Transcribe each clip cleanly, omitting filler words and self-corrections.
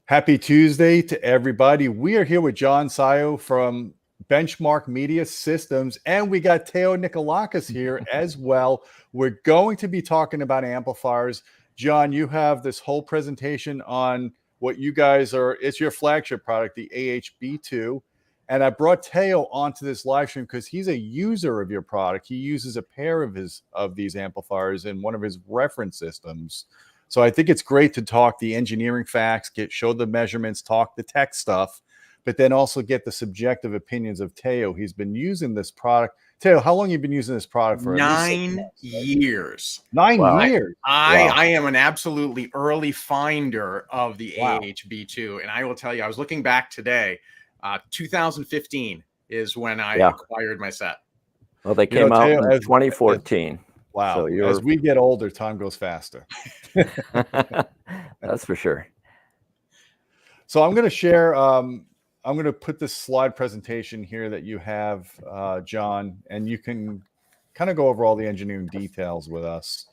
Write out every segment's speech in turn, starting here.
Happy Tuesday to everybody. We are here with John Siau from Benchmark Media Systems, and we got Teo Nikolakis here as well. We're going to be talking about amplifiers. John, you have this whole presentation on what you guys are, it's your flagship product, the AHB2. And I brought Teo onto this live stream because he's a user of your product. He uses a pair of these amplifiers in one of his reference systems. So I think it's great to talk the engineering facts, show the measurements, talk the tech stuff, but then also get the subjective opinions of Teo. He's been using this product. Teo, how long have you been using this product for? 9 years. 9 years. I am an absolutely early finder of the AHB2, and I will tell you, I was looking back today. 2015 is when I acquired my set. Well, they came out in 2014. Wow. So as we get older, time goes faster. That's for sure. So I'm going to share, I'm going to put this slide presentation here that you have, John, and you can kind of go over all the engineering details with us.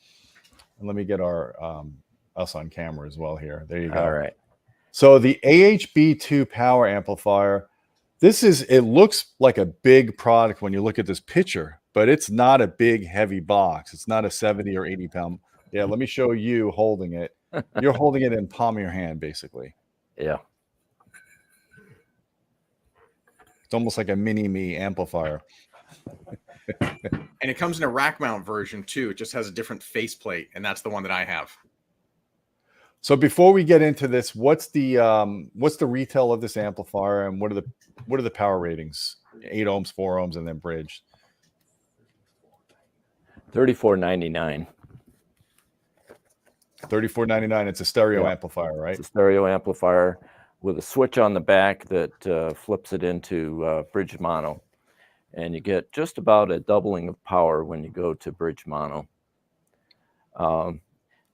And let me get our us on camera as well here. There you go. All right. So the AHB2 Power Amplifier, it looks like a big product when you look at this picture, but it's not a big, heavy box. It's not a 70 or 80 pound. Yeah, let me show you holding it. You're holding it in palm of your hand, basically. Yeah. It's almost like a mini-me amplifier. And it comes in a rack mount version too. It just has a different faceplate, and that's the one that I have. So before we get into this, what's the retail of this amplifier, and what are the power ratings? 8 ohms, 4 ohms, and then bridge. $34.99. $34.99. It's a stereo amplifier, right? It's a stereo amplifier with a switch on the back that flips it into bridge mono, and you get just about a doubling of power when you go to bridge mono.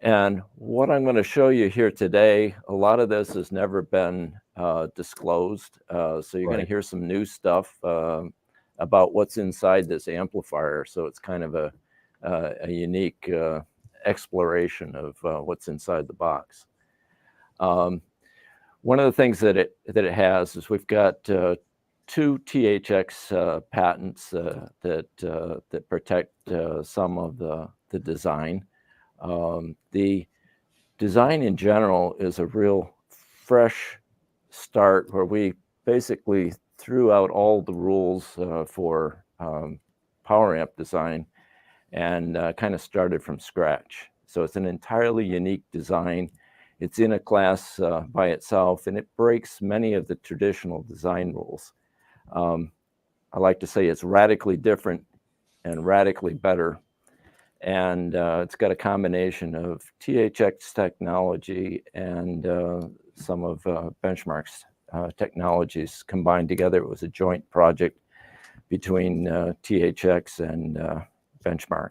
And what I'm going to show you here today, a lot of this has never been disclosed, so you're going to hear some new stuff about what's inside this amplifier. So it's kind of a unique exploration of what's inside the box. One of the things that it has is we've got 2 THX patents that protect some of the design. The design in general is a real fresh start where we basically threw out all the rules for power amp design and kind of started from scratch. So it's an entirely unique design. It's in a class by itself, and it breaks many of the traditional design rules. I like to say it's radically different and radically better. And it's got a combination of THX technology and some of Benchmark's technologies combined together. It was a joint project between THX and Benchmark.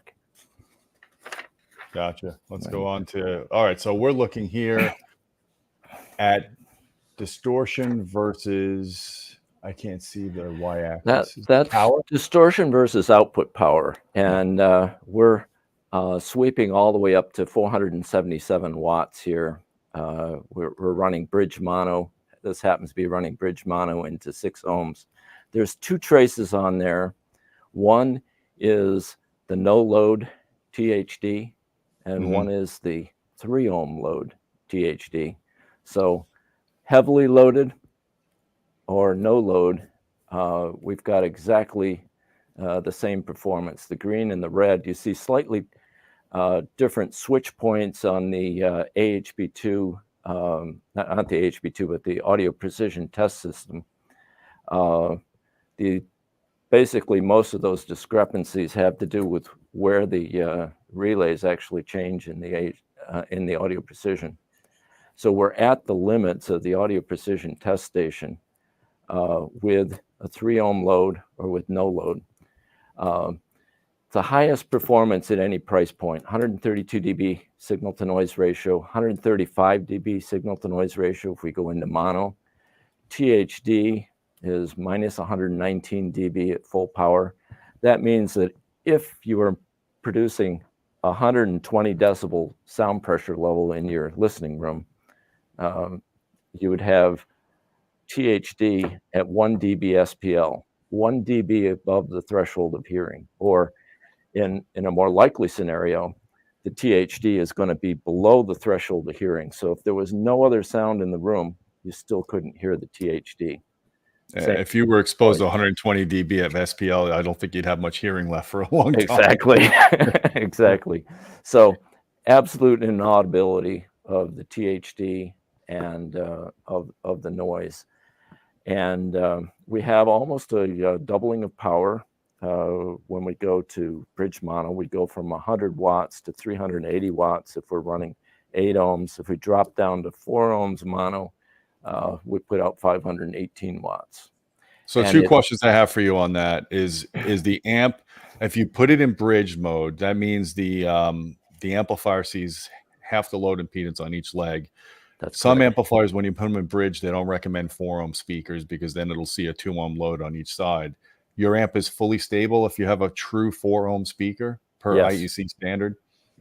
Gotcha. Let's go on to, all right, so we're looking here at distortion versus, I can't see the y-axis. That's power? Distortion versus output power. And we're sweeping all the way up to 477 watts here. We're running bridge mono. This happens to be running bridge mono into 6 ohms. There's 2 traces on there. One is the no load THD, and one is the 3 ohm load THD. So heavily loaded or no load, we've got exactly the same performance. The green and the red, you see slightly different switch points on the AHB2, not the AHB2, but the audio precision test system. Basically, most of those discrepancies have to do with where the relays actually change in the audio precision. So we're at the limits of the audio precision test station with a 3 ohm load or with no load. The highest performance at any price point, 132 dB signal to noise ratio, 135 dB signal to noise ratio if we go into mono. THD is minus 119 dB at full power. That means that if you were producing 120 decibel sound pressure level in your listening room, you would have THD at 1 dB SPL, 1 dB above the threshold of hearing. Or in a more likely scenario, the THD is going to be below the threshold of hearing. So if there was no other sound in the room, you still couldn't hear the THD. If you were exposed to 120 dB of SPL, I don't think you'd have much hearing left for a long time. Exactly. Exactly. So absolute inaudibility of the THD and of the noise. And we have almost a doubling of power when we go to bridge mono. We go from 100 watts to 380 watts if we're running 8 ohms. If we drop down to 4 ohms mono, we put out 518 watts. So two questions I have for you on that is the amp, if you put it in bridge mode, that means the amplifier sees half the load impedance on each leg. Some amplifiers, when you put them in bridge, they don't recommend 4 ohm speakers because then it'll see a 2 ohm load on each side. Your amp is fully stable if you have a true 4 ohm speaker per IEC standard?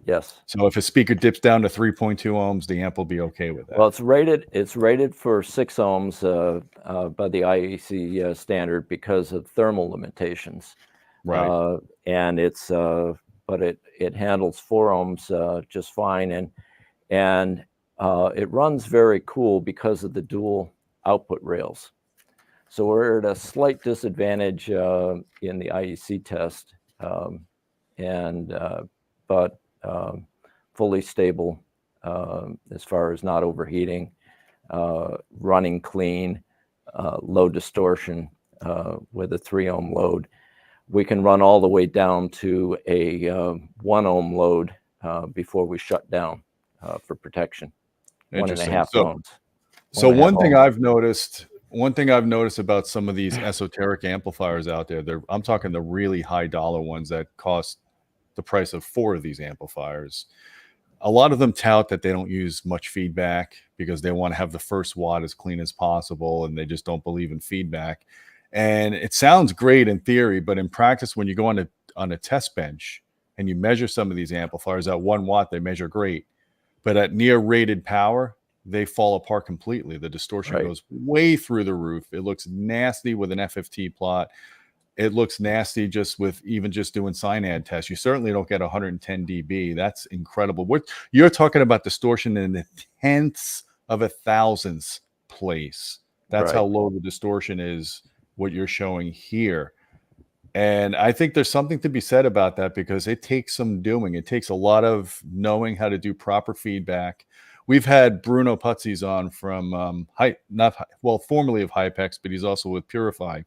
Yes. So if a speaker dips down to 3.2 ohms, the amp will be okay with that. Well, it's rated for 6 ohms by the IEC standard because of thermal limitations. Right. And it's but it handles 4 ohms just fine, and it runs very cool because of the dual output rails. So we're at a slight disadvantage in the IEC test, but fully stable as far as not overheating, running clean, low distortion with a 3 ohm load. We can run all the way down to a 1 ohm load before we shut down for protection. 1.5 ohms. So one thing I've noticed about some of these esoteric amplifiers out there, I'm talking the really high dollar ones that cost the price of 4 of these amplifiers. A lot of them tout that they don't use much feedback because they want to have the first watt as clean as possible, and they just don't believe in feedback. And it sounds great in theory, but in practice, when you go on a test bench and you measure some of these amplifiers at 1 watt, they measure great. But at near rated power, they fall apart completely. The distortion goes way through the roof. It looks nasty with an FFT plot. It looks nasty just with even just doing Synad tests. You certainly don't get 110 dB. That's incredible. What you're talking about distortion in the tenths of a thousandths place. That's how low the distortion is, what you're showing here. And I think there's something to be said about that because it takes some doing. It takes a lot of knowing how to do proper feedback. We've had Bruno Putzis on from formerly of Hypex, but he's also with Purify.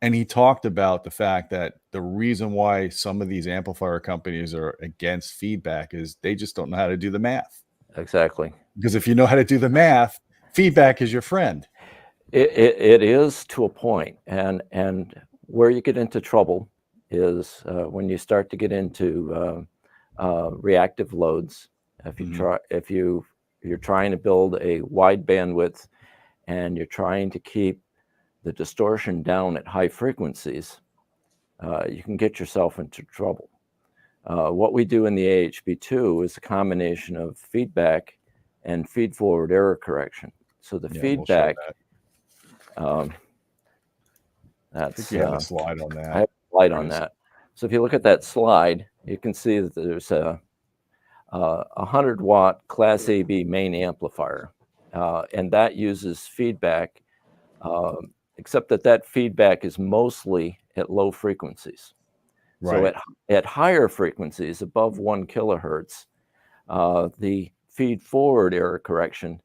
And he talked about the fact that the reason why some of these amplifier companies are against feedback is they just don't know how to do the math. Exactly. Because if you know how to do the math, feedback is your friend. It is to a point. And where you get into trouble is when you start to get into reactive loads. If you're trying to build a wide bandwidth and you're trying to keep the distortion down at high frequencies, you can get yourself into trouble. What we do in the AHB2 is a combination of feedback and feed-forward error correction. So the feedback, I think you have a slide on that. I have a slide on that. So if you look at that slide, you can see that there's a 100-watt Class AB main amplifier, and that uses feedback. Except that feedback is mostly at low frequencies. So at higher frequencies, above 1 kilohertz, the feed-forward error correction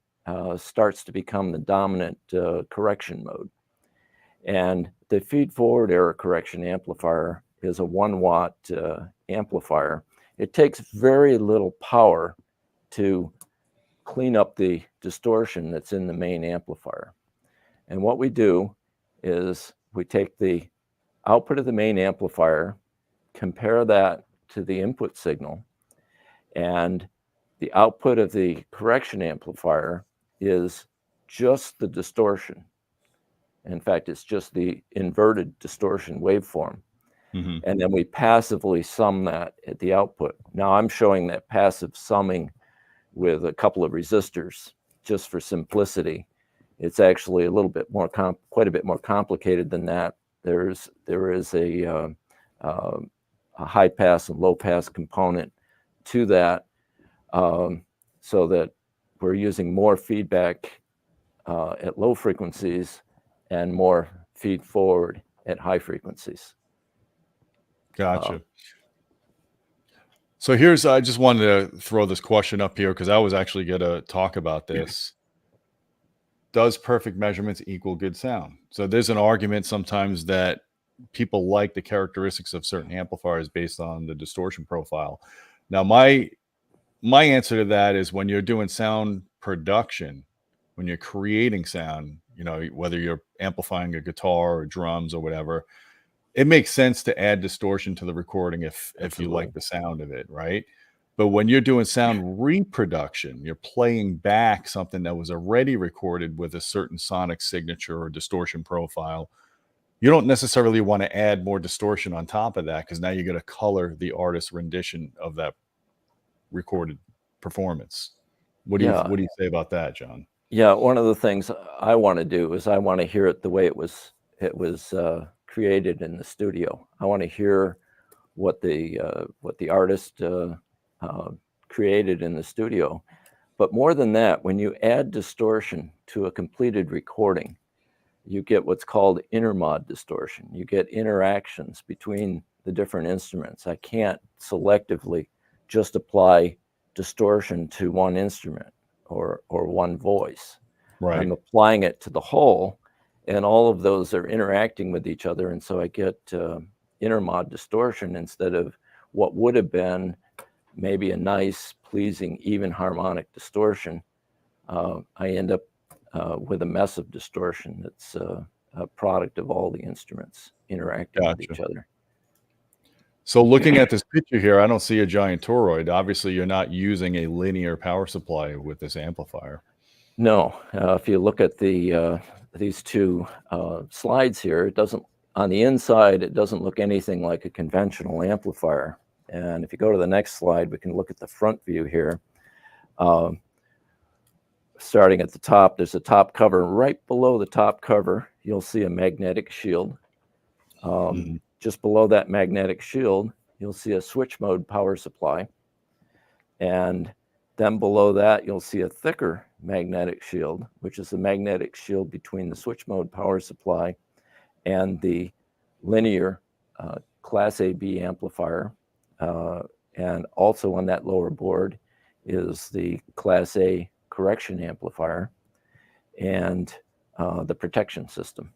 starts to become the dominant correction mode. And the feed-forward error correction amplifier is a 1-watt amplifier. It takes very little power to clean up the distortion that's in the main amplifier. And what we do is we take the output of the main amplifier, compare that to the input signal, and the output of the correction amplifier is just the distortion. In fact, it's just the inverted distortion waveform. And then we passively sum that at the output. Now I'm showing that passive summing with a couple of resistors just for simplicity. It's actually a little bit more quite a bit more complicated than that. There is a high pass and low pass component to that, so that we're using more feedback at low frequencies and more feed forward at high frequencies. Gotcha. So I just wanted to throw this question up here because I was actually going to talk about this. Does perfect measurements equal good sound? So there's an argument sometimes that people like the characteristics of certain amplifiers based on the distortion profile. Now, my answer to that is when you're doing sound production, when you're creating sound, whether you're amplifying a guitar or drums or whatever, it makes sense to add distortion to the recording if you like the sound of it, right? But when you're doing sound reproduction, you're playing back something that was already recorded with a certain sonic signature or distortion profile. You don't necessarily want to add more distortion on top of that because now you're going to color the artist's rendition of that recorded performance. What do you say about that, John? Yeah, one of the things I want to do is I want to hear it the way it was created in the studio. I want to hear what the artist created in the studio. But more than that, when you add distortion to a completed recording, you get what's called intermod distortion. You get interactions between the different instruments. I can't selectively just apply distortion to one instrument or one voice. Right. I'm applying it to the whole, and all of those are interacting with each other. And so I get intermod distortion instead of what would have been maybe a nice, pleasing, even harmonic distortion. I end up with a mess of distortion that's a product of all the instruments interacting with each other. So looking at this picture here, I don't see a giant toroid. Obviously, you're not using a linear power supply with this amplifier. No, if you look at these two slides here, it doesn't, on the inside, it doesn't look anything like a conventional amplifier. And if you go to the next slide, we can look at the front view here. Starting at the top, there's a top cover. Right below the top cover, you'll see a magnetic shield. Just below that magnetic shield, you'll see a switch mode power supply. And then below that, you'll see a thicker magnetic shield, which is the magnetic shield between the switch mode power supply and the linear Class AB amplifier. And also on that lower board is the Class A correction amplifier and the protection system.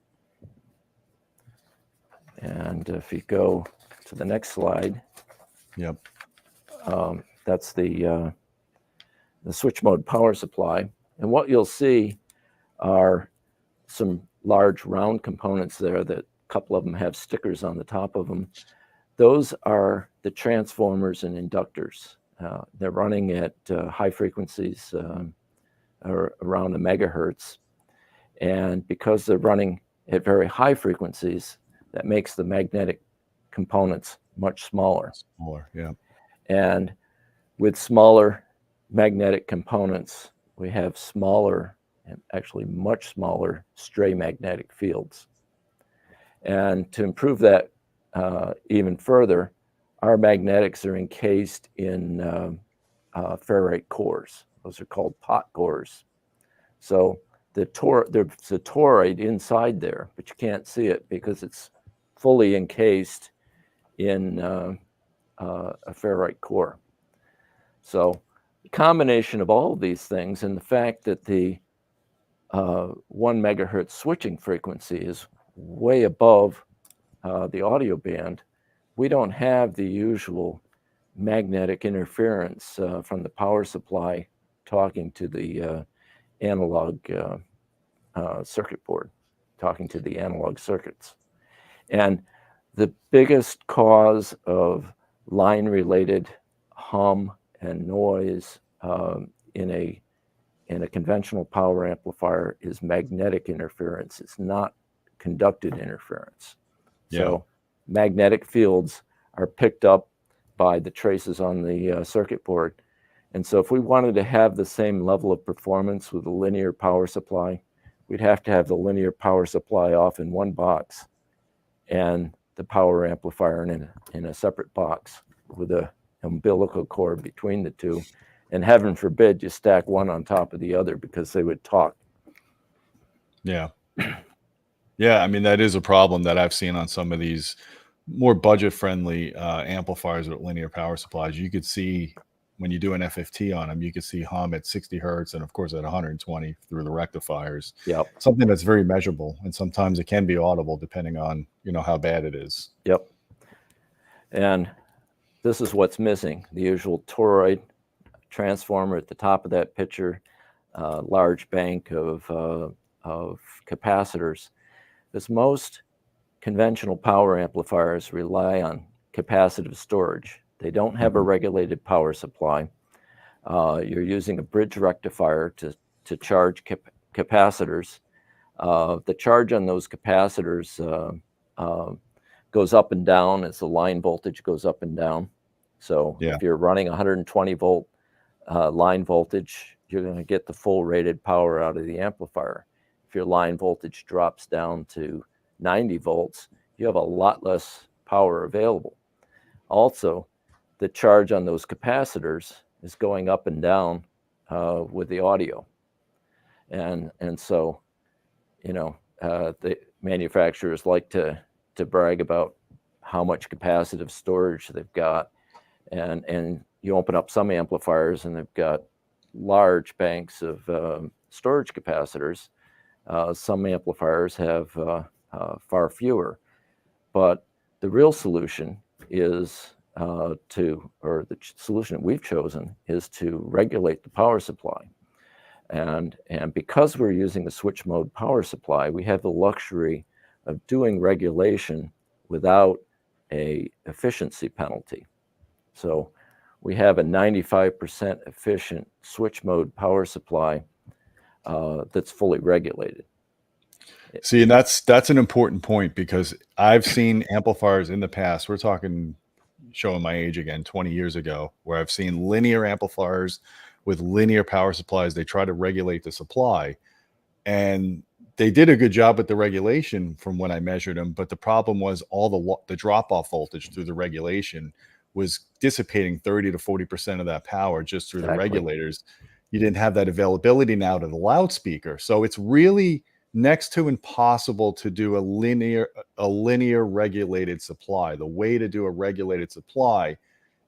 And if you go to the next slide, that's the switch mode power supply. And what you'll see are some large round components there that a couple of them have stickers on the top of them. Those are the transformers and inductors. They're running at high frequencies, around a megahertz. And because they're running at very high frequencies, that makes the magnetic components much smaller. And with smaller magnetic components, we have smaller, and actually much smaller, stray magnetic fields. And to improve that even further, our magnetics are encased in ferrite cores. Those are called pot cores. So there's a toroid inside there, but you can't see it because it's fully encased in a ferrite core. So the combination of all of these things and the fact that the 1 megahertz switching frequency is way above the audio band, we don't have the usual magnetic interference from the power supply talking to the analog circuit board, talking to the analog circuits. And the biggest cause of line-related hum and noise in a conventional power amplifier is magnetic interference. It's not conducted interference. So magnetic fields are picked up by the traces on the circuit board, And so if we wanted to have the same level of performance with a linear power supply, we'd have to have the linear power supply off in one box and the power amplifier in a separate box with a umbilical cord between the two. And heaven forbid you stack one on top of the other, because they would talk. Yeah. Yeah, I mean, that is a problem that I've seen on some of these more budget-friendly amplifiers with linear power supplies. You could see when you do an FFT on them, you could see hum at 60 hertz and, of course, at 120 through the rectifiers. Yep. Something that's very measurable, and sometimes it can be audible depending on, you know, how bad it is. Yep. And this is what's missing: the usual toroid transformer at the top of that picture, large bank of capacitors. As most conventional power amplifiers rely on capacitive storage. They don't have a regulated power supply. You're using a bridge rectifier to charge capacitors. The charge on those capacitors goes up and down as the line voltage goes up and down. So if you're running 120 volt line voltage, you're going to get the full rated power out of the amplifier. If your line voltage drops down to 90 volts, you have a lot less power available. Also, the charge on those capacitors is going up and down with the audio. And so, you know, the manufacturers like to brag about how much capacitive storage they've got. And you open up some amplifiers and they've got large banks of storage capacitors. Some amplifiers have far fewer. But the real solution is the solution that we've chosen is to regulate the power supply. And because we're using a switch mode power supply, we have the luxury of doing regulation without a efficiency penalty. So we have a 95% efficient switch mode power supply that's fully regulated. See, and that's an important point, because I've seen amplifiers in the past. We're talking, showing my age again, 20 years ago, where I've seen linear amplifiers with linear power supplies. They try to regulate the supply, and they did a good job with the regulation from when I measured them. But the problem was all the drop-off voltage through the regulation was dissipating 30 to 40% of that power just through the regulators. You didn't have that availability now to the loudspeaker. So it's really next to impossible to do a linear regulated supply. The way to do a regulated supply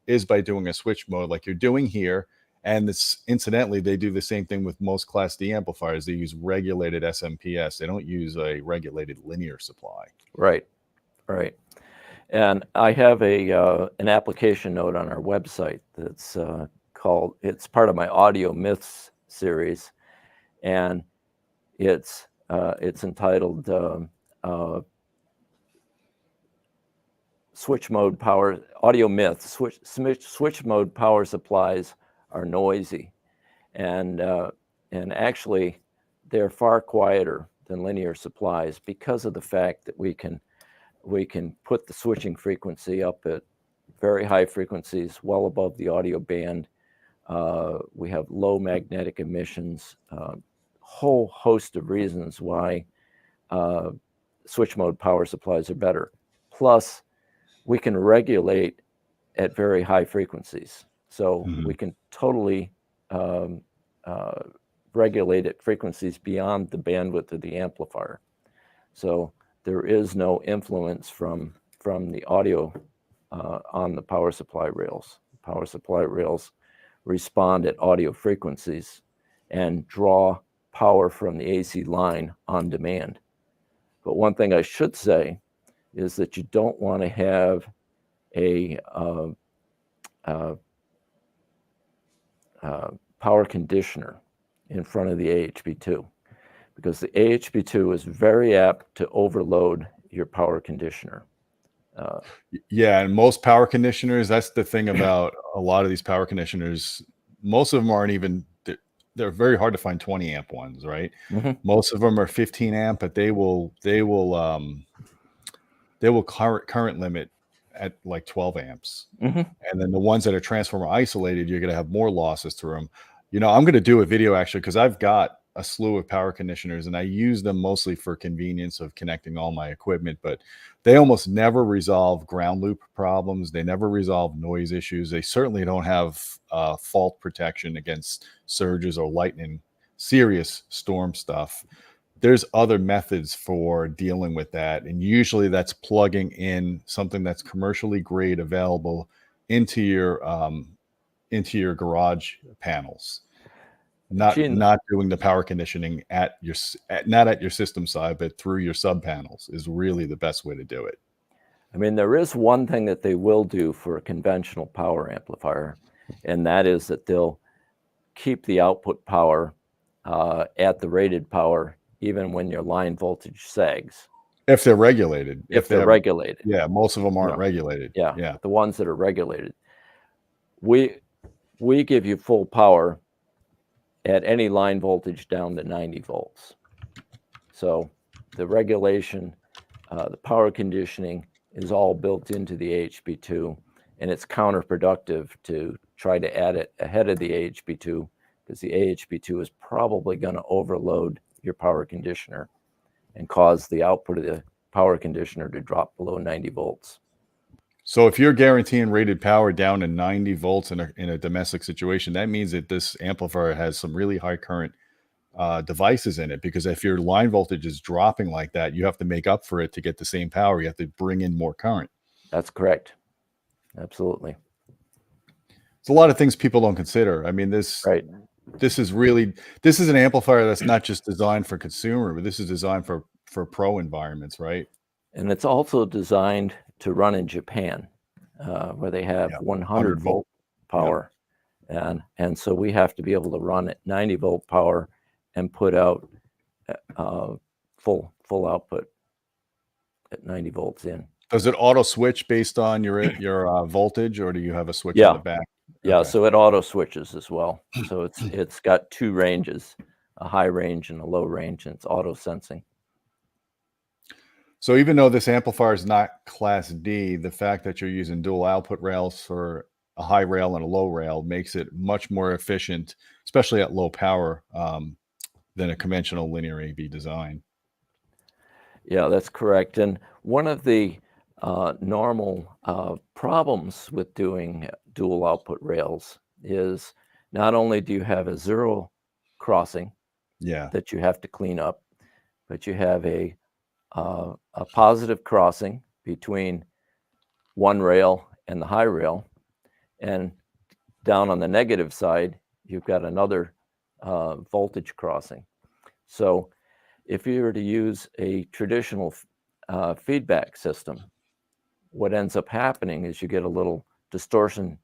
is by doing a switch mode like you're doing here. And this, incidentally, they do the same thing with most Class D amplifiers. They use regulated SMPS. They don't use a regulated linear supply. Right, right. And I have an application note on our website that's called, it's part of my Audio Myths series, and it's entitled Switch Mode Power, Audio Myths, Switch Mode Power Supplies are noisy. And actually, they're far quieter than linear supplies because of the fact that we can put the switching frequency up at very high frequencies, well above the audio band. We have low magnetic emissions, whole host of reasons why switch mode power supplies are better. Plus, we can regulate at very high frequencies. So we can totally regulate at frequencies beyond the bandwidth of the amplifier. So there is no influence from the audio on the power supply rails. Power supply rails respond at audio frequencies and draw power from the AC line on demand. But one thing I should say is that you don't want to have a power conditioner in front of the AHB2, because the AHB2 is very apt to overload your power conditioner. Yeah, and most power conditioners, that's the thing about a lot of these power conditioners, most of them aren't even, they're very hard to find 20 amp ones, right? Most of them are 15 amp, but they will current limit at like 12 amps. Mm-hmm. And then the ones that are transformer isolated, you're going to have more losses through them. You know, I'm going to do a video actually, because I've got a slew of power conditioners and I use them mostly for convenience of connecting all my equipment, but they almost never resolve ground loop problems. They never resolve noise issues. They certainly don't have fault protection against surges or lightning, serious storm stuff. There's other methods for dealing with that. And usually that's plugging in something that's commercially grade available into your garage panels. Not doing the power conditioning not at your system side, but through your sub panels is really the best way to do it. I mean, there is one thing that they will do for a conventional power amplifier, and that is that they'll keep the output power at the rated power even when your line voltage sags. If they're regulated. If they're regulated. Yeah, most of them aren't regulated. Yeah, the ones that are regulated. We give you full power at any line voltage down to 90 volts. So the regulation, the power conditioning is all built into the AHB2, and it's counterproductive to try to add it ahead of the AHB2 because the AHB2 is probably going to overload your power conditioner and cause the output of the power conditioner to drop below 90 volts. So if you're guaranteeing rated power down to 90 volts in a domestic situation, that means that this amplifier has some really high current devices in it, because if your line voltage is dropping like that, you have to make up for it to get the same power. You have to bring in more current. That's correct. Absolutely. It's a lot of things people don't consider. I mean, this is an amplifier that's not just designed for consumer, but this is designed for pro environments, right? And it's also designed to run in Japan, where they have 100 volt power. Yeah. And so we have to be able to run at 90 volt power and put out full output at 90 volts in. Does it auto switch based on your voltage, or do you have a switch in the back? Yeah, okay. So it auto switches as well. So it's got two ranges, a high range and a low range, and it's auto sensing. So even though this amplifier is not Class D, the fact that you're using dual output rails for a high rail and a low rail makes it much more efficient, especially at low power, than a conventional linear AB design. Yeah, that's correct. And one of the normal problems with doing dual output rails is not only do you have a zero crossing that you have to clean up, but you have a positive crossing between one rail and the high rail, and down on the negative side you've got another voltage crossing. So if you were to use a traditional feedback system, what ends up happening is you get a little distortion,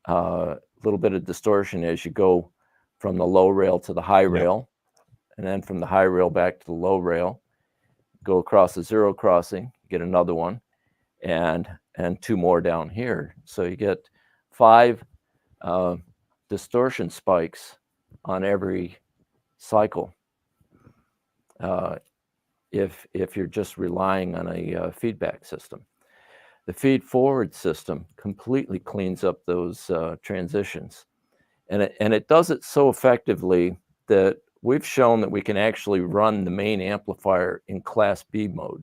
a little bit of distortion as you go from the low rail to the high rail, and then from the high rail back to the low rail. Go across the zero crossing, get another one, and two more down here. So you get 5 distortion spikes on every cycle. If you're just relying on a feedback system. The feed forward system completely cleans up those transitions, and it does it so effectively that we've shown that we can actually run the main amplifier in Class B mode.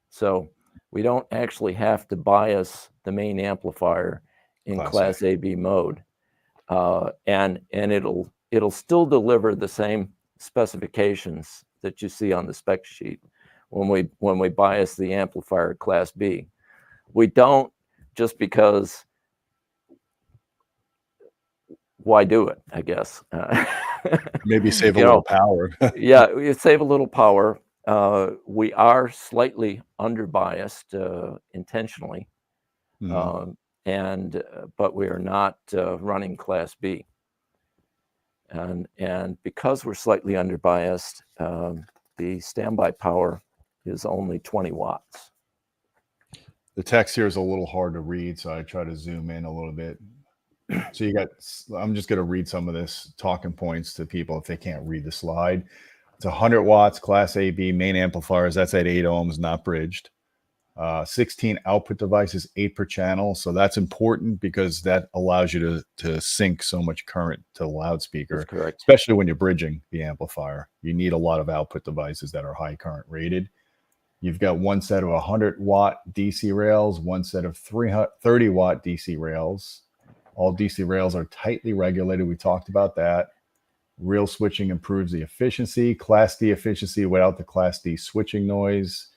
So we don't actually have to bias the main amplifier in Class AB mode, and it'll still deliver the same specifications that you see on the spec sheet when we bias the amplifier Class B. We don't, just because why do it, I guess. Maybe save a little power. Yeah, we save a little power. We are slightly under-biased intentionally, but we are not running Class B. And because we're slightly under-biased, the standby power is only 20 watts. The text here is a little hard to read, so I try to zoom in a little bit. So I'm just going to read some of this talking points to people if they can't read the slide. It's 100 watts, Class AB, main amplifiers. That's at 8 ohms, not bridged. 16 output devices, 8 per channel. So that's important because that allows you to sync so much current to the loudspeaker. That's correct. Especially when you're bridging the amplifier. You need a lot of output devices that are high current rated. You've got one set of 100-watt DC rails, one set of 30-watt DC rails. All DC rails are tightly regulated. We talked about that. Real switching improves the efficiency. Class D efficiency without the Class D switching noise.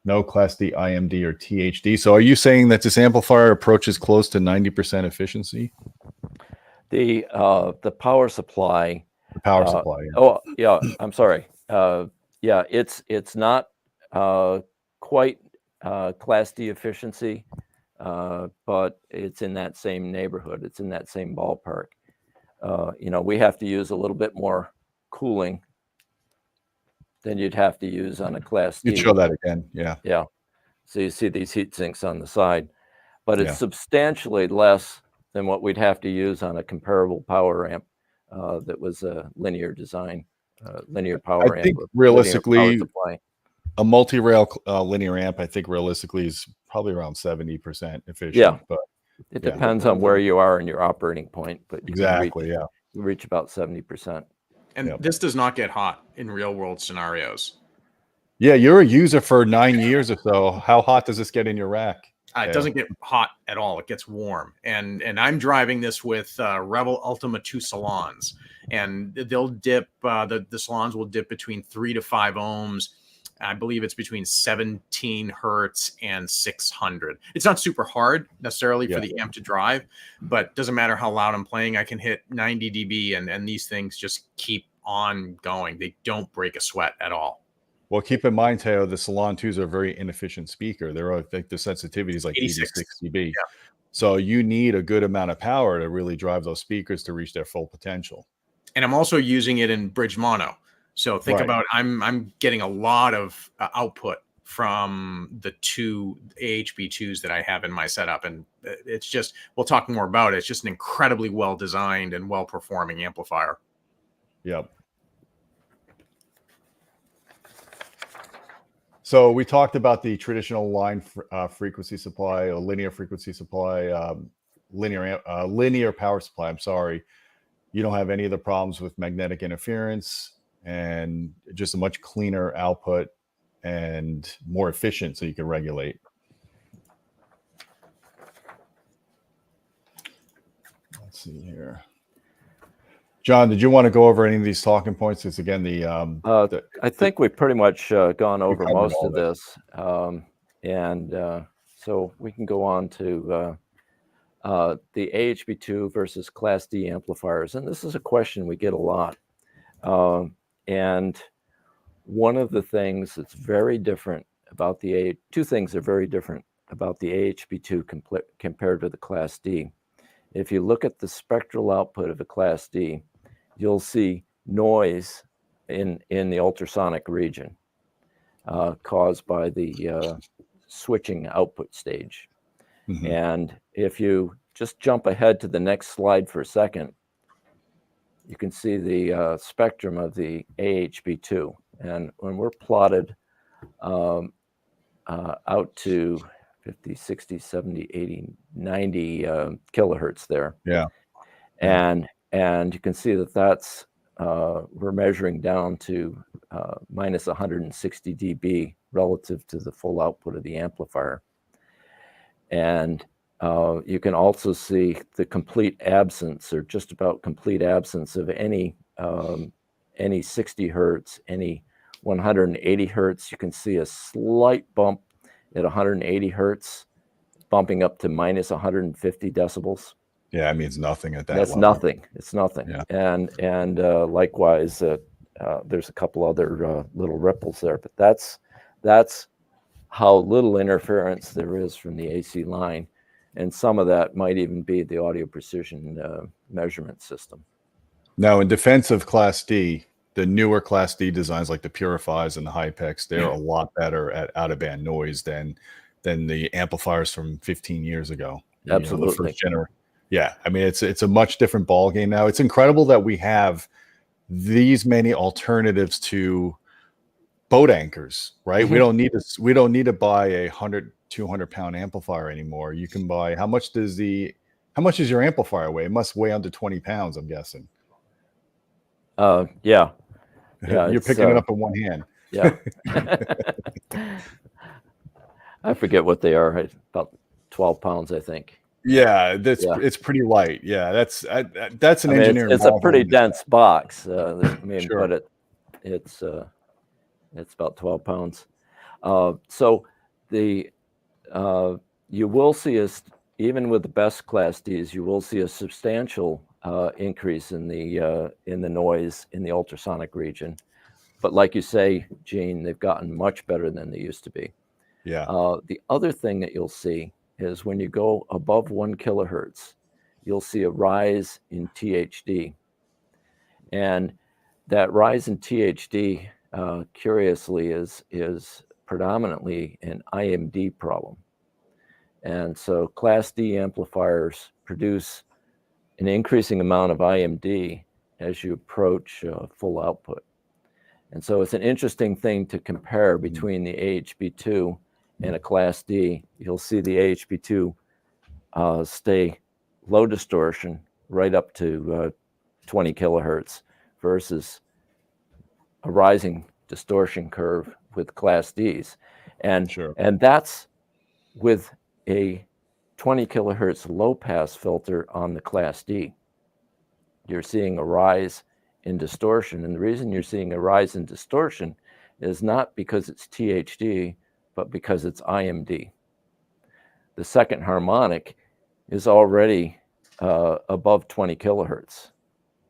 No Class D IMD or THD. So are you saying that this amplifier approaches close to 90% efficiency? The power supply. The power supply. Yeah. Oh yeah, I'm sorry. Yeah, it's not quite Class D efficiency, but it's in that same neighborhood. It's in that same ballpark. You know, we have to use a little bit more cooling than you'd have to use on a Class D. You'd show that again, yeah. Yeah. So you see these heat sinks on the side, but it's substantially less than what we'd have to use on a comparable power amp that was a linear design, linear power amp. I think realistically, a multi-rail linear amp, I think realistically is probably around 70% efficient. Yeah, but it depends on where you are in your operating point, but exactly, you reach about 70%. And this does not get hot in real world scenarios. Yeah, you're a user for 9 years or so. How hot does this get in your rack? It doesn't get hot at all. It gets warm. And I'm driving this with Rebel Ultima 2 salons, and they'll dip, the salons will dip between 3 to 5 ohms. I believe it's between 17 hertz and 600. It's not super hard necessarily for the amp to drive, but doesn't matter how loud I'm playing. I can hit 90 dB and these things just keep on going. They don't break a sweat at all. Well, keep in mind, Teo, the Salon 2s are a very inefficient speaker. They're like the sensitivity is like 86 dB. Yeah. So you need a good amount of power to really drive those speakers to reach their full potential. And I'm also using it in bridge mono. So think about, I'm getting a lot of output from the 2 AHB2s that I have in my setup. And it's just, we'll talk more about it. It's just an incredibly well-designed and well-performing amplifier. Yep. So we talked about the traditional line frequency supply, a linear frequency supply, linear power supply. I'm sorry. You don't have any of the problems with magnetic interference, and just a much cleaner output and more efficient, so you can regulate. Let's see here. John, did you want to go over any of these talking points? It's again I think we've pretty much gone over most of this, so we can go on to the AHB2 versus Class D amplifiers, and this is a question we get a lot. And one of the things that's very different about two things are very different about the AHB2 compared to the Class D. If you look at the spectral output of a Class D, you'll see noise in the ultrasonic region caused by the switching output stage. Mm-hmm. And if you just jump ahead to the next slide for a second, you can see the spectrum of the AHB2. And when we're plotted out to 50, 60, 70, 80, 90 kilohertz there. Yeah. And you can see that that's, we're measuring down to minus 160 dB relative to the full output of the amplifier. And you can also see the complete absence, or just about complete absence, of any 60 hertz, any 180 hertz. You can see a slight bump at 180 hertz, bumping up to minus 150 decibels. Yeah, it means nothing at that That's level. nothing. It's nothing. Yeah. And likewise, there's a couple other little ripples there, but that's how little interference there is from the AC line. And some of that might even be the audio precision measurement system. Now, in defense of Class D, the newer Class D designs like the Purifies and the Hypex, they're a lot better at out-of-band noise than the amplifiers from 15 years ago. Absolutely. The first generation. Yeah, I mean, it's a much different ball game now. It's incredible that we have these many alternatives to boat anchors, right? Mm-hmm. We don't need to buy a 100-200 pound amplifier anymore. You can buy, how much does your amplifier weigh? It must weigh under 20 pounds, I'm guessing. Yeah. You're picking it up in one hand. Yeah. I forget what they are. About 12 pounds, I think. Yeah, it's pretty light. Yeah, that's an engineering. It's a pretty dense box. Sure. But it's about 12 pounds. So you will see even with the best Class Ds, you will see a substantial increase in the noise in the ultrasonic region. But like you say, Gene, they've gotten much better than they used to be. Yeah. The other thing that you'll see is when you go above 1 kilohertz, you'll see a rise in THD. And that rise in THD, curiously, is predominantly an IMD problem. And so Class D amplifiers produce an increasing amount of IMD as you approach full output. And so it's an interesting thing to compare between the AHB2 and a Class D. You'll see the AHB2 stay low distortion right up to 20 kilohertz versus a rising distortion curve with Class Ds. And that's with a 20 kilohertz low pass filter on the Class D. You're seeing a rise in distortion. And the reason you're seeing a rise in distortion is not because it's THD, but because it's IMD. The second harmonic is already above 20 kilohertz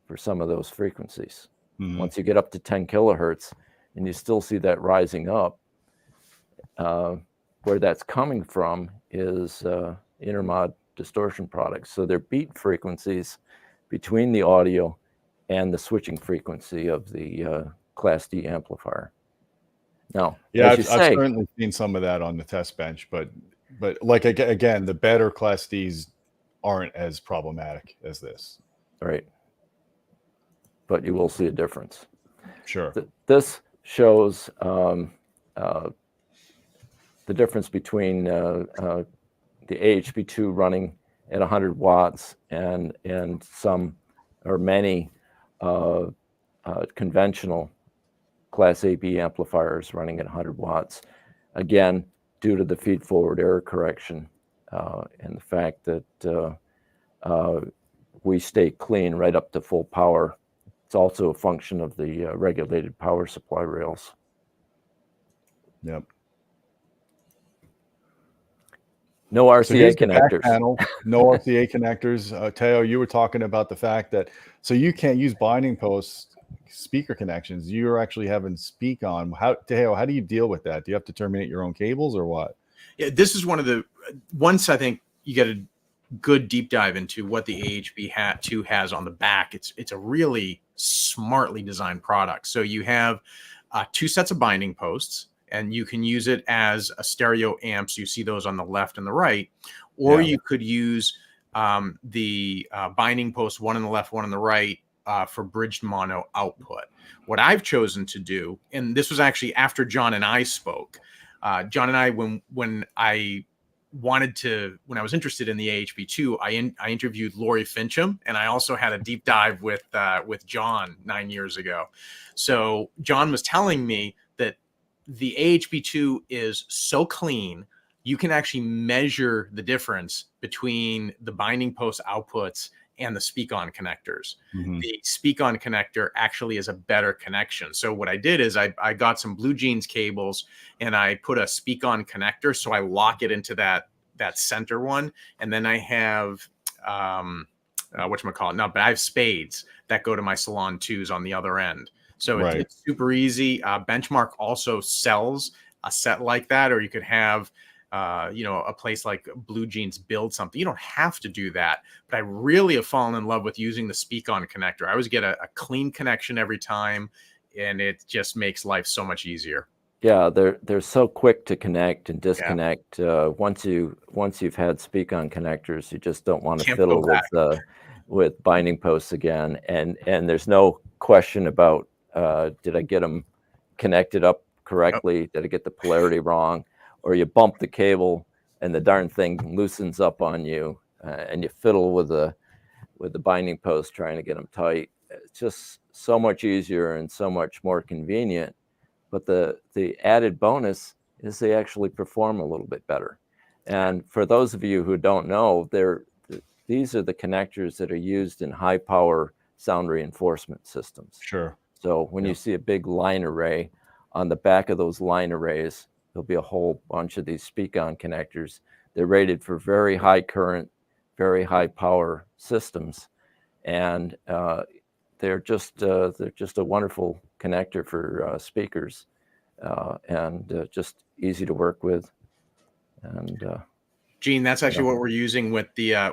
for some of those frequencies. Mm-hmm. Once you get up to 10 kilohertz and you still see that rising up, where that's coming from is intermod distortion products. So they're beat frequencies between the audio and the switching frequency of the Class D amplifier. Now, yeah, I've certainly seen some of that on the test bench, but like again, the better Class Ds aren't as problematic as this. Right. But you will see a difference. Sure. This shows the difference between the AHB2 running at 100 watts and some or many conventional Class AB amplifiers running at 100 watts. Again, due to the feed-forward error correction and the fact that we stay clean right up to full power. It's also a function of the regulated power supply rails. Yep. No RCA connectors. Panel, no RCA connectors. Teo, you were talking about the fact that so you can't use binding post speaker connections. You're actually having speak on. Teo, how do you deal with that? Do you have to terminate your own cables or what? Yeah, this is one of the once I think you get a good deep dive into what the AHB2 has on the back. It's a really smartly designed product. So you have 2 sets of binding posts, and you can use it as a stereo amp. So you see those on the left and the right, or you could use the binding post, one on the left, one on the right, for bridged mono output. What I've chosen to do, and this was actually after John and I spoke, John and I, when I was interested in the AHB2, I interviewed Lori Fincham, and I also had a deep dive with John 9 years ago. So John was telling me that the AHB2 is so clean, you can actually measure the difference between the binding post outputs and the speak-on connectors. Mm-hmm. The speak-on connector actually is a better connection. So what I did is I got some Blue Jeans cables and I put a speak-on connector. So I lock it into that center one. And then I have, whatchamacallit? No, but I have spades that go to my Salon 2s on the other end. So it's super easy. Benchmark also sells a set like that, or you could have a place like Blue Jeans build something. You don't have to do that, but I really have fallen in love with using the speak-on connector. I always get a clean connection every time, and it just makes life so much easier. Yeah, they're so quick to connect and disconnect. Yeah. Once you've had speak-on connectors, you just don't want to fiddle with binding posts again. And there's no question about did I get them connected up correctly? Did I get the polarity wrong? Or you bump the cable and the darn thing loosens up on you, and you fiddle with the binding post trying to get them tight. It's just so much easier and so much more convenient. But the added bonus is they actually perform a little bit better. And for those of you who don't know, these are the connectors that are used in high power sound reinforcement systems. Sure. So when you see a big line array, on the back of those line arrays, there'll be a whole bunch of these speak-on connectors. They're rated for very high current, very high power systems, and they're just a wonderful connector for speakers, and just easy to work with. And Gene, that's actually what we're using with the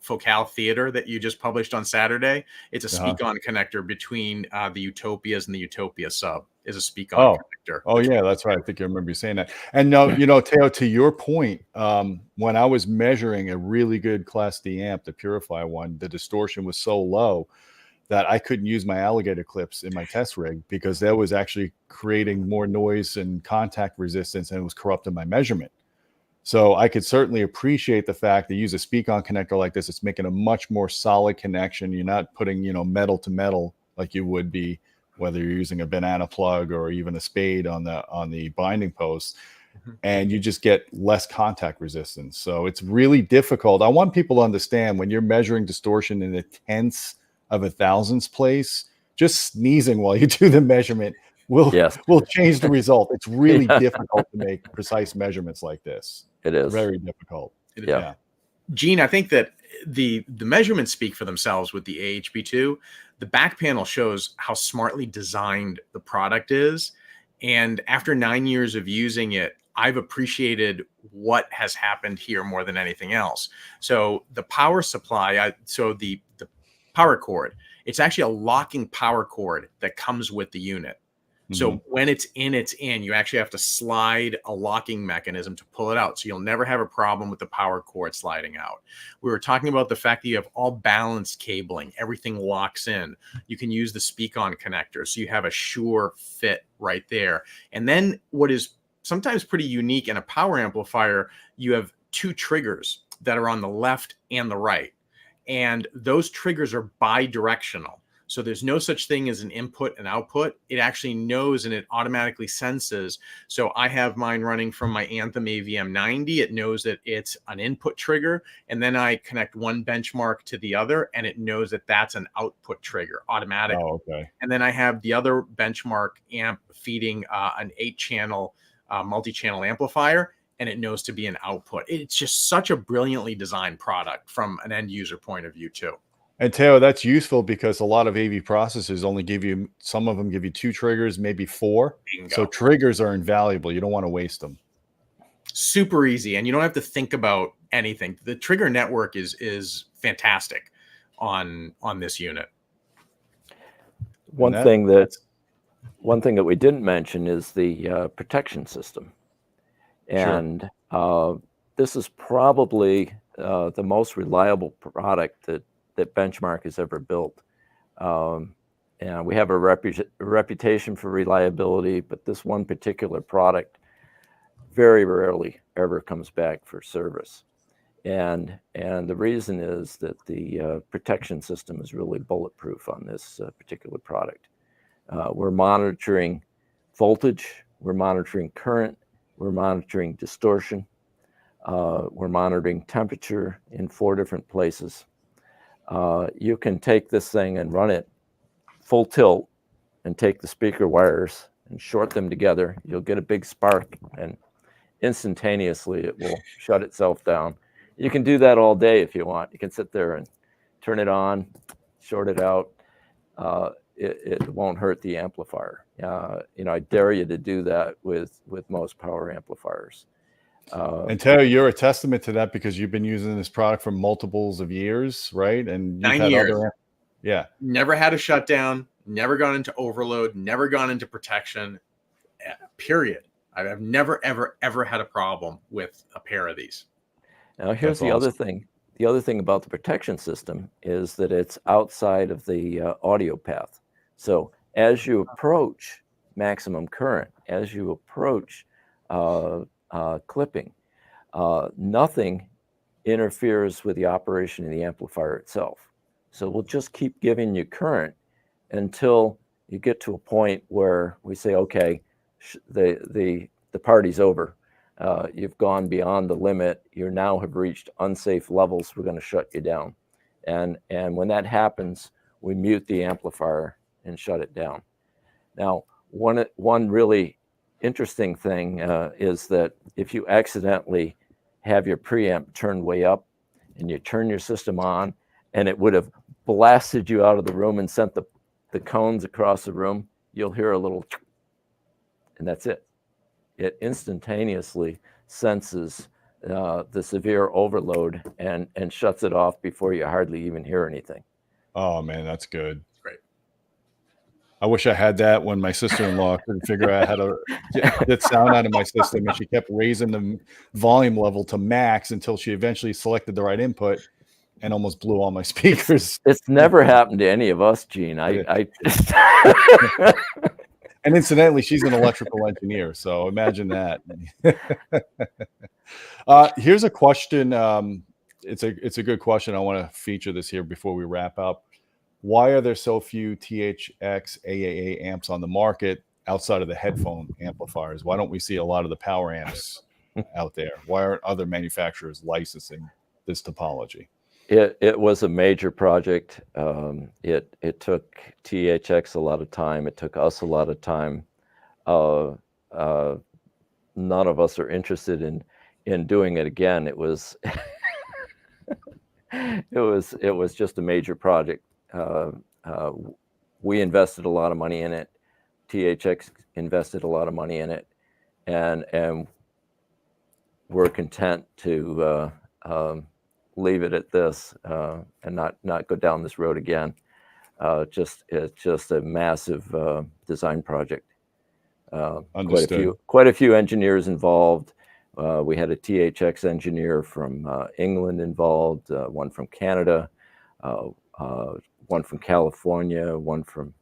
Focal Theater that you just published on Saturday. It's a speak-on connector between the Utopias and the Utopia sub. Is a speak-on connector. Oh yeah, that's right. I think I remember you saying that. And no, you know, Teo, to your point, when I was measuring a really good Class D amp, the Purify one, the distortion was so low that I couldn't use my alligator clips in my test rig because that was actually creating more noise and contact resistance, and it was corrupting my measurement. So I could certainly appreciate the fact that you use a speak-on connector like this. It's making a much more solid connection. You're not putting, you know, metal to metal like you would be whether you're using a banana plug or even a spade on the binding post, and you just get less contact resistance. So it's really difficult. I want people to understand when you're measuring distortion in a tenths of a thousandths place, just sneezing while you do the measurement will change the result. It's really difficult to make precise measurements like this. It is very difficult. Yeah. Gene, I think that the measurements speak for themselves with the AHB2. The back panel shows how smartly designed the product is. And after 9 years of using it, I've appreciated what has happened here more than anything else. So the power supply, the power cord, it's actually a locking power cord that comes with the unit. So when it's in, you actually have to slide a locking mechanism to pull it out. So you'll never have a problem with the power cord sliding out. We were talking about the fact that you have all balanced cabling. Everything locks in. You can use the speak-on connector. So you have a sure fit right there. And then what is sometimes pretty unique in a power amplifier, you have two triggers that are on the left and the right. And those triggers are bi-directional. So there's no such thing as an input and output. It actually knows and it automatically senses. So I have mine running from my Anthem AVM 90. It knows that it's an input trigger. And then I connect one benchmark to the other, and it knows that that's an output trigger automatically. Oh, okay. And then I have the other benchmark amp feeding an 8-channel multi-channel amplifier, and it knows to be an output. It's just such a brilliantly designed product from an end user point of view too. And Teo, that's useful because a lot of AV processors only give you, some of them give you 2 triggers, maybe 4. Bingo. So triggers are invaluable. You don't want to waste them. Super easy. And you don't have to think about anything. The trigger network is fantastic on this unit. One thing that we didn't mention is the protection system. And this is probably the most reliable product that Benchmark has ever built. And we have a reputation for reliability, but this one particular product very rarely ever comes back for service. And the reason is that the protection system is really bulletproof on this particular product. We're monitoring voltage, we're monitoring current, we're monitoring distortion, we're monitoring temperature in 4 different places. You can take this thing and run it full tilt and take the speaker wires and short them together. You'll get a big spark, and instantaneously it will shut itself down. You can do that all day if you want. You can sit there and turn it on, short it out. It won't hurt the amplifier. I dare you to do that with most power amplifiers. And Teo, you're a testament to that because you've been using this product for multiples of years, right? And 9 years. Never had a shutdown, never gone into overload, never gone into protection, period. I've never, ever, ever had a problem with a pair of these. Now, here's the other thing. The other thing about the protection system is that it's outside of the audio path. So as you approach maximum current. As you approach clipping, nothing interferes with the operation of the amplifier itself. So we'll just keep giving you current until you get to a point where we say, okay, the party's over. You've gone beyond the limit. You now have reached unsafe levels. We're going to shut you down. And when that happens, we mute the amplifier and shut it down. Now, one really interesting thing is that if you accidentally have your preamp turned way up and you turn your system on, and it would have blasted you out of the room and sent the cones across the room, you'll hear a little, and that's it. It instantaneously senses the severe overload and shuts it off before you hardly even hear anything. Oh man, that's good. Great. I wish I had that when my sister-in-law couldn't figure out how to get sound out of my system, and she kept raising the volume level to max until she eventually selected the right input and almost blew all my speakers. It's never happened to any of us, Gene. I And incidentally, she's an electrical engineer, so imagine that. Here's a question. It's a good question. I want to feature this here before we wrap up. Why are there so few THX AAA amps on the market outside of the headphone amplifiers? Why don't we see a lot of the power amps out there? Why aren't other manufacturers licensing this topology? It was a major project. It took THX a lot of time. It took us a lot of time. None of us are interested in doing it again. It was it was just a major project. We invested a lot of money in it. THX invested a lot of money in it, and we're content to leave it at this and not go down this road again. It's just a massive design project. Quite a few engineers involved. We had a THX engineer from England involved, one from Canada, one from California, one from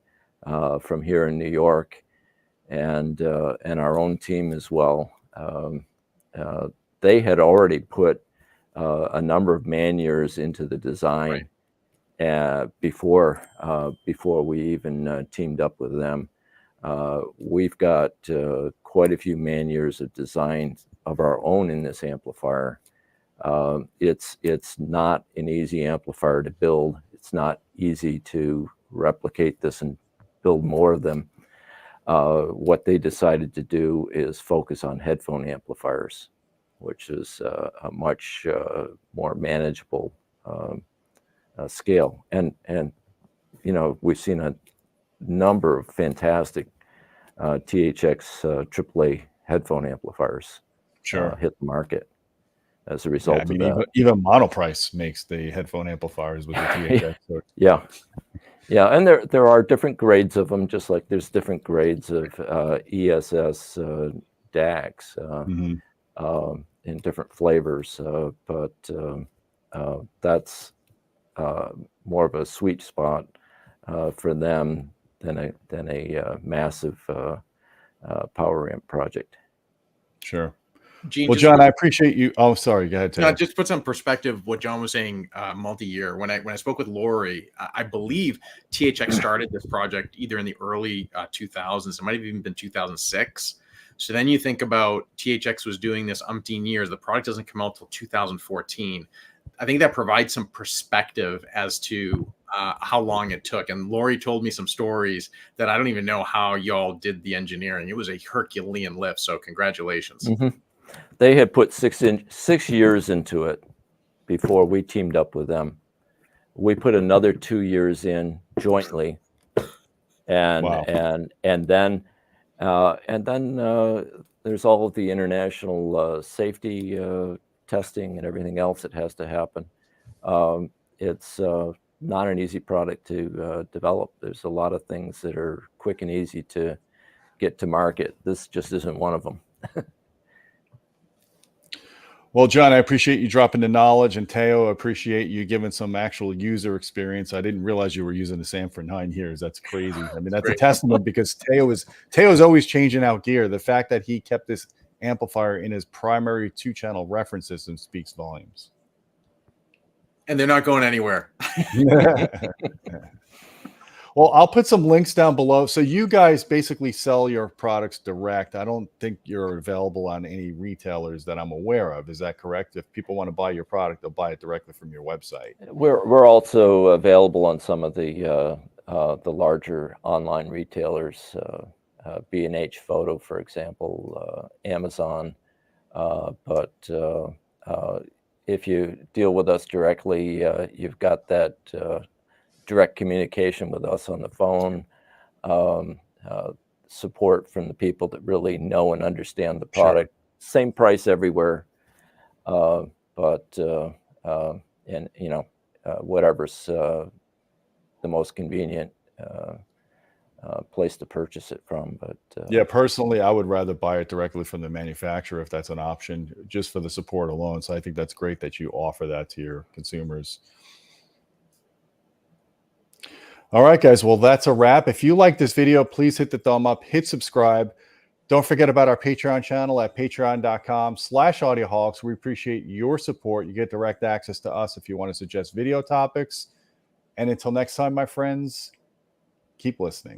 here in New York, and our own team as well. They had already put a number of man-years into the design before we even teamed up with them. We've got quite a few man-years of design of our own in this amplifier. It's not an easy amplifier to build. It's not easy to replicate this and build more of them. What they decided to do is focus on headphone amplifiers, which is a much more manageable scale. And you know, we've seen a number of fantastic THX AAA headphone amplifiers hit the market as a result of that. Even Monoprice makes the headphone amplifiers with the THX. Yeah, and there are different grades of them, just like there's different grades of ESS DACs in different flavors. But that's more of a sweet spot for them than a massive power amp project. Sure. Gene, well, John, I appreciate you. Oh, sorry. Go ahead, Taylor. Just put some perspective what John was saying, multi-year. When I spoke with Lori, I believe THX started this project either in the early 2000s. It might have even been 2006. So then you think about THX was doing this umpteen years. The product doesn't come out till 2014. I think that provides some perspective as to how long it took. And Lori told me some stories that I don't even know how y'all did the engineering. It was a Herculean lift. So congratulations. Mm-hmm. They had put 6 years into it before we teamed up with them. We put another 2 years in jointly, and wow. and then there's all of the international safety testing and everything else that has to happen. It's not an easy product to develop. There's a lot of things that are quick and easy to get to market. This just isn't one of them. Well, John, I appreciate you dropping the knowledge, and Teo, I appreciate you giving some actual user experience. I didn't realize you were using the SAM for 9 years. That's crazy. I mean, that's a testament because Teo's always changing out gear. The fact that he kept this amplifier in his primary 2-channel reference system speaks volumes. And they're not going anywhere. Well, I'll put some links down below. So you guys basically sell your products direct. I don't think you're available on any retailers that I'm aware of. Is that correct? If people want to buy your product, they'll buy it directly from your website. We're also available on some of the larger online retailers, B&H Photo, for example, Amazon. But if you deal with us directly, you've got that direct communication with us on the phone, support from the people that really know and understand the product. Sure. Same price everywhere, but and whatever's the most convenient place to purchase it from. But yeah, personally, I would rather buy it directly from the manufacturer if that's an option, just for the support alone. So I think that's great that you offer that to your consumers. All right, guys. Well, that's a wrap. If you like this video, please hit the thumb up, hit subscribe. Don't forget about our Patreon channel at patreon.com/Audioholics. We appreciate your support. You get direct access to us if you want to suggest video topics. And until next time, my friends, keep listening.